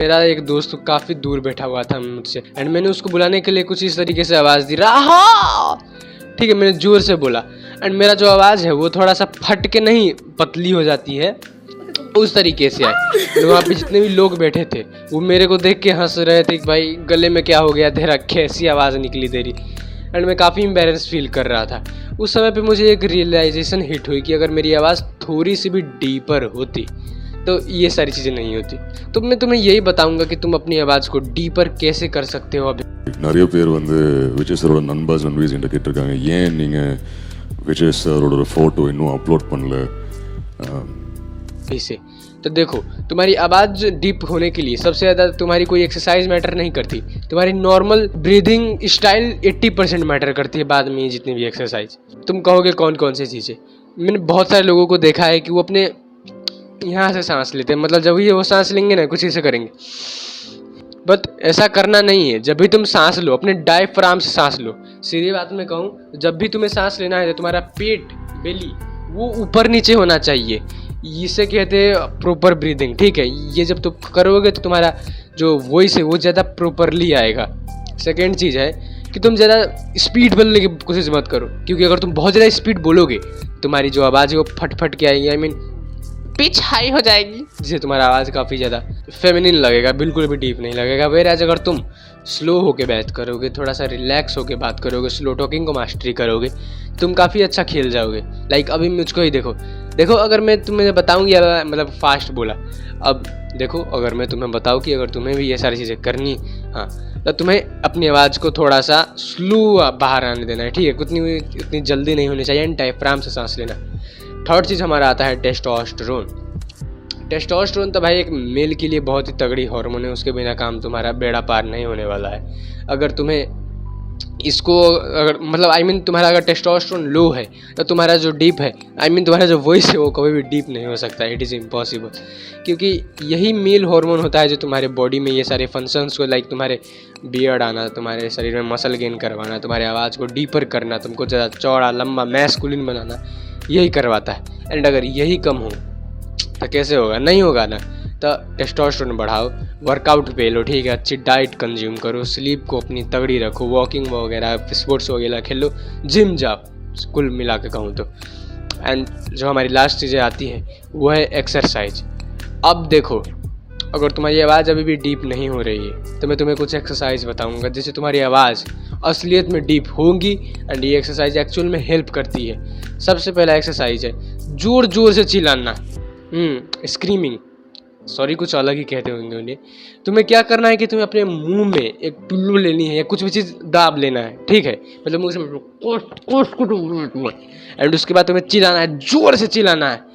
मेरा एक दोस्त काफ़ी दूर बैठा हुआ था मुझसे एंड मैंने उसको बुलाने के लिए कुछ इस तरीके से आवाज़ दी, राहा। ठीक है, मैंने ज़ोर से बोला एंड मेरा जो आवाज़ है वो थोड़ा सा फट के नहीं पतली हो जाती है, उस तरीके से आई। वहाँ पे जितने भी लोग बैठे थे वो मेरे को देख के हंस रहे थे कि भाई गले में क्या हो गया तेरा, कैसी आवाज़ निकली तेरी। एंड मैं काफ़ी एम्बेरस फील कर रहा था। उस समय पे मुझे एक रियलाइजेशन हिट हुई कि अगर मेरी आवाज़ थोड़ी सी भी डीपर होती तो ये सारी चीज़ें नहीं होती। तो मैं तुम्हें यही बताऊंगा कि तुम अपनी आवाज़ को डीपर कैसे कर सकते हो। अभी நிறைய பேர் வந்து விஜய் சாரோட நண்பர்ஸ் நண்பீஸ் என்கிட்ட கேட்டிருக்காங்க, ஏன் நீங்கள் விஜய் சாரோட ஃபோட்டோ இன்னும் அப்லோட் பண்ணல से। तो देखो, तुम्हारी आवाज़ डीप होने के लिए सबसे ज़्यादा तुम्हारी कोई एक्सरसाइज मैटर नहीं करती, तुम्हारी नॉर्मल ब्रीदिंग स्टाइल 80% मैटर करती है बाद में जितनी भी एक्सरसाइज। तुम कहोगे कौन कौन सी चीज़ें। मैंने बहुत सारे लोगों को देखा है कि वो अपने यहाँ से सांस लेते हैं, मतलब जब भी वो सांस लेंगे ना कुछ ऐसे करेंगे, बट ऐसा करना नहीं है। जब भी तुम सांस लो अपने डायफ्राम से सांस लो। सीधी बात में कहूँ, जब भी तुम्हें सांस लेना है तो तुम्हारा पेट, बेली वो ऊपर नीचे होना चाहिए, इसे कहते हैं प्रॉपर ब्रीदिंग। ठीक है, ये जब तुम करोगे तो तुम्हारा जो वॉइस है वो ज़्यादा प्रॉपरली आएगा। सेकेंड चीज़ है कि तुम ज़्यादा स्पीड बोलने की कोशिश मत करो, क्योंकि अगर तुम बहुत ज़्यादा स्पीड बोलोगे तुम्हारी जो आवाज़ है वो फट फट के आएगी, आई मीन पिच हाई हो जाएगी, जिससे तुम्हारा आवाज़ काफ़ी ज़्यादा फेमिनिन लगेगा, बिल्कुल भी डीप नहीं लगेगा। वेराज अगर तुम स्लो होके बात करोगे, थोड़ा सा रिलैक्स होके बात करोगे, स्लो टॉकिंग को मास्टरी करोगे, तुम काफ़ी अच्छा खेल जाओगे। लाइक अभी मुझको ही देखो अगर मैं तुम्हें बताऊँ कि मतलब फास्ट बोला, अब देखो अगर मैं तुम्हें बताऊँ कि अगर तुम्हें भी ये सारी चीज़ें करनी, हाँ, तो तुम्हें अपनी आवाज़ को थोड़ा सा स्लो बाहर आने देना है। ठीक है, उतनी जल्दी नहीं होनी चाहिए, एंड डायफ्राम से सांस लेना। थर्ड चीज़ हमारा आता है टेस्टोस्टेरोन। टेस्टोस्टेरोन तो भाई एक मेल के लिए बहुत ही तगड़ी हार्मोन है, उसके बिना काम तुम्हारा बेड़ा पार नहीं होने वाला है। अगर तुम्हें इसको अगर मतलब आई मीन तुम्हारा अगर टेस्टोस्टेरोन लो है तो तुम्हारा जो डीप है, आई मीन तुम्हारा जो वॉइस है वो कभी भी डीप नहीं हो सकता, इट इज़ इम्पॉसिबल। क्योंकि यही मेल हार्मोन होता है जो तुम्हारे बॉडी में ये सारे फंक्शंस को, लाइक तुम्हारे बियर्ड आना, तुम्हारे शरीर में मसल गेन करवाना, तुम्हारे आवाज़ को डीपर करना, तुमको ज़्यादा चौड़ा लंबा मैस्कुलिन बनाना, यही करवाता है। एंड अगर यही कम हो तो कैसे होगा, नहीं होगा ना। तो टेस्टोस्टेरोन बढ़ाओ, वर्कआउट पे लो, ठीक है, अच्छी डाइट कंज्यूम करो, स्लीप को अपनी तगड़ी रखो, वॉकिंग वगैरह, स्पोर्ट्स वगैरह खेलो, जिम जाओ, कुल मिला के कहूँ तो। एंड जो हमारी लास्ट चीज़ें आती हैं वो है एक्सरसाइज। अब देखो, अगर तुम्हारी आवाज़ अभी भी डीप नहीं हो रही है तो मैं तुम्हें कुछ एक्सरसाइज बताऊंगा जिससे तुम्हारी आवाज़ असलियत में डीप होगी, एंड ये एक्सरसाइज एक्चुअल में हेल्प करती है। सबसे पहला एक्सरसाइज है ज़ोर ज़ोर से चिल्लाना, स्क्रीमिंग, सॉरी कुछ अलग ही कहते होंगे उन्हें। तुम्हें क्या करना है कि तुम्हें अपने मुंह में एक पिल्लू लेनी है या कुछ भी चीज़ दाब लेना है, ठीक है, मतलब मुंह से, एंड उसके बाद तुम्हें चिल्लाना है, ज़ोर से चिल्लाना है।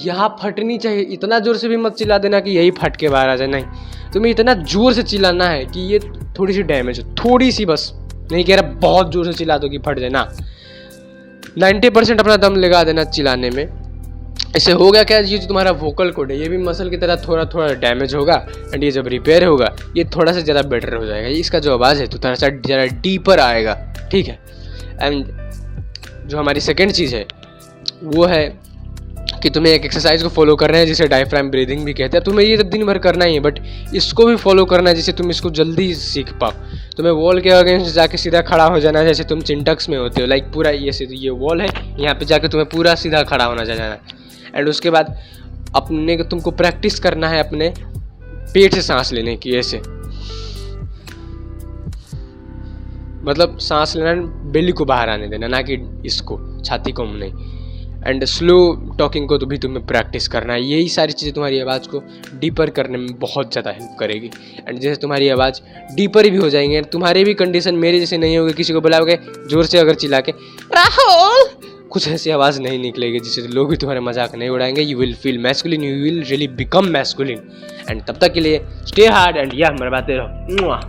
यहाँ फटनी चाहिए, इतना ज़ोर से भी मत चिल्ला देना कि यही फट के बाहर आ जाए, नहीं, तुम्हें इतना ज़ोर से चिल्लाना है कि ये थोड़ी सी डैमेज हो, थोड़ी सी, बस नहीं कह रहा बहुत ज़ोर से चिल्ला दो कि फट जाए ना। 90% अपना दम लगा देना चिल्लाने में। इससे होगा क्या, ये जो तुम्हारा वोकल कोड है ये भी मसल की तरह थोड़ा थोड़ा डैमेज होगा, एंड ये जब रिपेयर होगा ये थोड़ा सा ज़्यादा बेटर हो जाएगा, इसका जो आवाज़ है तो थोड़ा सा ज़्यादा डीपर आएगा, ठीक है। एंड जो हमारी सेकेंड चीज़ है वो है कि तुम्हें एक एक्सरसाइज को फॉलो करना है जिसे डायफ्राम ब्रीदिंग भी कहते हैं। तुम्हें ये तो दिन भर करना ही है, बट इसको भी फॉलो करना है जिससे तुम इसको जल्दी सीख पाओ। तुम्हें वॉल के अगेंस्ट जाके सीधा खड़ा हो जाना है, जैसे तुम चिंटक्स में होते हो, लाइक पूरा ये वॉल है, यहाँ पे जाके तुम्हें पूरा सीधा खड़ा होना जाना है। एंड उसके बाद अपने तुमको प्रैक्टिस करना है अपने पेट से सांस लेने की, ऐसे मतलब सांस लेना, बेली को बाहर आने देना, ना कि इसको छाती को नहीं। एंड स्लो टॉकिंग को तो भी तुम्हें प्रैक्टिस करना है। यही सारी चीज़ें तुम्हारी आवाज़ को डीपर करने में बहुत ज़्यादा हेल्प करेगी। एंड जैसे तुम्हारी आवाज़ डीपर भी हो जाएंगे, तुम्हारी भी कंडीशन मेरे जैसे नहीं होगी, किसी को बुलाओगे जोर से अगर चिल्ला के राहुल, कुछ ऐसी आवाज़ नहीं निकलेगी जिससे लोग भी तुम्हारे मजाक नहीं उड़ाएंगे। You will feel masculine, you will really become masculine. And तब तक के लिए स्टे हार्ड एंड या मेरे बातें रहो।